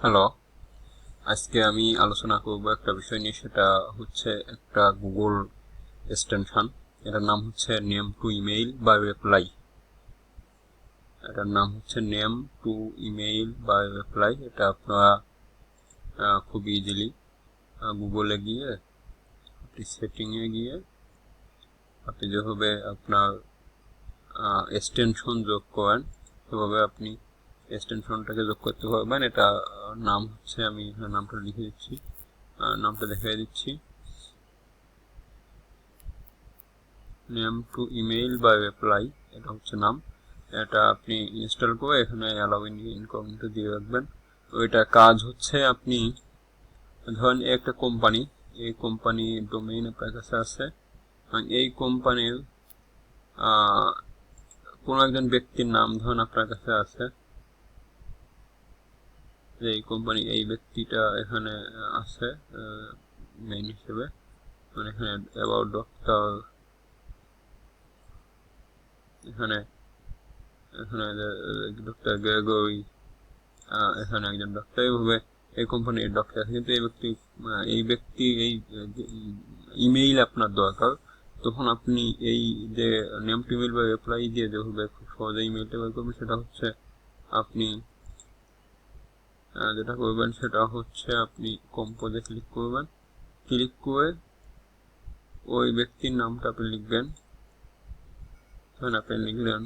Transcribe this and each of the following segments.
Hello, আজকে আমি আলোচনা করব একটা বিষয় নিয়ে। সেটা হচ্ছে একটা গুগল এক্সটেনশন। এটার নাম হচ্ছে নেম টু ইমেইল বা রিপ্লাই। এটার নাম হচ্ছে নেম টু ইমেইল বা রিপ্লাই। এটা আপনারা খুব ইজিলি গুগলে গিয়ে আপনি সেটিংয়ে গিয়ে আপনি যেভাবে আপনার এক্সটেনশন যোগ করেন সেভাবে আপনি এক্সটেনশনটাকে যোগ করতে পারবেন। এটা নাম হচ্ছে, আমি এখানে নামটা লিখে দিচ্ছি, নামটা দেখিয়ে দিচ্ছি, নেম টু ইমেইল বা রিপ্লাই। এটা হচ্ছে নাম। এটা আপনি ইনস্টল করে এখানে অ্যালাউ ইনকগনিটো দিয়ে রাখবেন। ওইটা কাজ হচ্ছে, আপনি ধরেন একটা কোম্পানি, এই কোম্পানি ডোমেইন আপনার কাছে আছে, এই কোম্পানির কোনো একজন ব্যক্তির নাম ধরেন আপনার কাছে আছে, যে এই কোম্পানি এই ব্যক্তিটা এখানে আছে মেইন হিসেবে, মানে এখানে অ্যাবাউট ডক্টর, এখানে এখানে ডক্টর গ্রেগরি, এখানে একজন ডক্টর, এইভাবে এই কোম্পানির ডক্টর আছে, কিন্তু এই ইমেইল আপনার দরকার। তখন আপনি এই যে নেম টু ইমেইল বা রিপ্লাই দিয়ে যেভাবে খুব সহজে ইমেইলটা বের করবেন, সেটা হচ্ছে আপনি যেটা করবেন সেটা হচ্ছে আপনি কম্পোজে ক্লিক করবেন। ক্লিক করে ওই ব্যক্তির নামটা আপনি লিখবেন। ধরেন আপনি লিখলেন,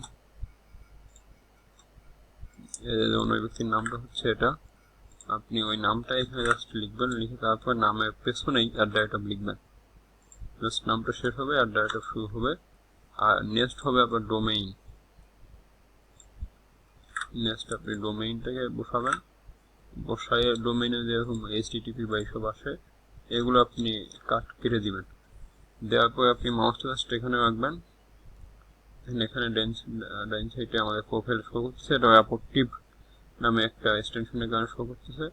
যেমন ওই ব্যক্তির নামটা হচ্ছে এটা, আপনি ওই নামটা এখানে জাস্ট লিখবেন। লিখে তারপর নামের পেছনেই @ লিখবেন। জাস্ট নামটা শেষ হবে, @ শুরু হবে, আর নেক্সট হবে আপনার ডোমেইন। নেক্সট আপনি ডোমেইনটাকে বসাবেন। বসায় ডোমেইনে যেরকম HTTP বা এইসব আসে, এগুলো আপনি কেটে দিবেন। দেওয়ার পর আপনি মাউসটা জাস্ট এখানে রাখবেন। এখানে ডাইন সাইডে আমাদের প্রোফাইল শো করতেছে, এটা অ্যাপোর্টিভ নামে একটা এক্সটেনশনের কারণে শো করতেছে।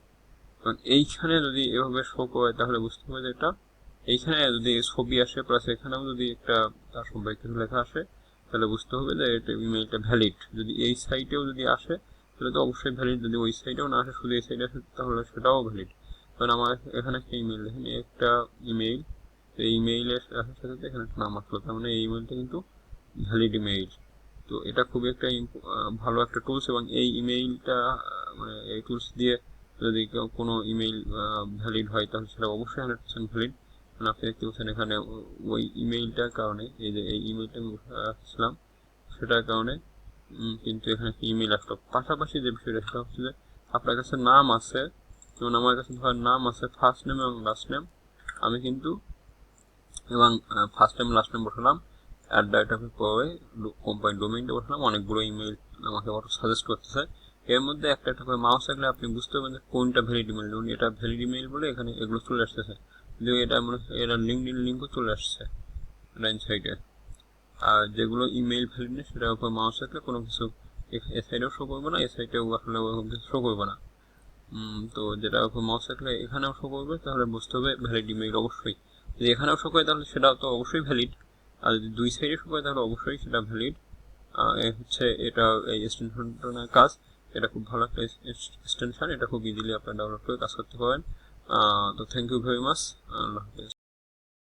কারণ এইখানে যদি এভাবে শো করে তাহলে বুঝতে হবে যে এটা, এইখানে যদি ছবি আসে প্লাস এখানেও যদি একটা তার সম্পর্কে কিছু লেখা আসে, তাহলে বুঝতে হবে যে এটা ইমেইলটা ভ্যালিড। যদি এই সাইটেও যদি আসে তাহলে তো অবশ্যই ভ্যালিড, যদি ওই সাইটেও না আসে শুধু এই সাইডে আসে তাহলে সেটাও ভ্যালিড। কারণ আমার এখানে একটা ইমেইল, দেখেন একটা ইমেইল, এই ইমেইলের সাথে সাথে এখানে একটা নাম আসলো, তার মানে এই ইমেইলটা কিন্তু ভ্যালিড ইমেইল। তো এটা খুবই একটা ভালো একটা টুলস, এবং এই ইমেইলটা মানে এই টুলস দিয়ে যদি কোনো ইমেইল ভ্যালিড হয় তাহলে সেটা অবশ্যই 100% ভ্যালিড। কারণ আপনি দেখতে পাচ্ছেন এখানে ওই ইমেইলটার কারণে, এই যে এই ইমেইলটা আমি রাখছিলাম সেটার কারণে কিন্তু এখানে একটা ইমেইল আসলো। পাশাপাশি যে বিষয়টা সেটা হচ্ছে যে আপনার কাছে নাম আছে, যেমন আমার কাছে ধর নাম আছে ফার্স্ট নেম এবং লাস্ট নেম, আমি কিন্তু এবং ফার্স্ট নেম লাস্ট নেম বসালাম, পরে কোম্পানি ডোমেইনটা বসালাম, অনেকগুলো ইমেইল আমাকে অটো সাজেস্ট করতেছে। এর মধ্যে একটা একটা করে মাউস রাখলে আপনি বুঝতে পারবেন যে কোনটা ভ্যালিড ইমেইল। যেমন এটা ভ্যালিড ইমেইল বলে এখানে এগুলো চলে আসতেছে, কিন্তু এটা মনে হয় এটা লিঙ্কডিন লিঙ্কও চলে আসছে ডাইন সাইডে। আর যেগুলো ইমেইল ভ্যালিড নেই সেটার উপর মাউস রাখলে কোনো কিছু এ সাইডেও শো করবে না, এ সাইডেও আসলে ওরকম কিছু শো করবে না। তো যেটার উপর মাউস রাখলে এখানেও শো করবে, তাহলে বুঝতে হবে ভ্যালিড ইমেইল অবশ্যই। যদি এখানেও শো করে তাহলে সেটা তো অবশ্যই ভ্যালিড, আর যদি দুই সাইডে শো করে তাহলে অবশ্যই সেটা ভ্যালিড। হচ্ছে এটা এই এক্সটেনশনটার কাজ। এটা খুব ভালো একটা এক্সটেনশন, এটা খুব ইজিলি আপনারা ডাউনলোড করে কাজ করতে পারেন। তো থ্যাংক ইউ ভেরি মাচ। আল্লাহ হাফেজ।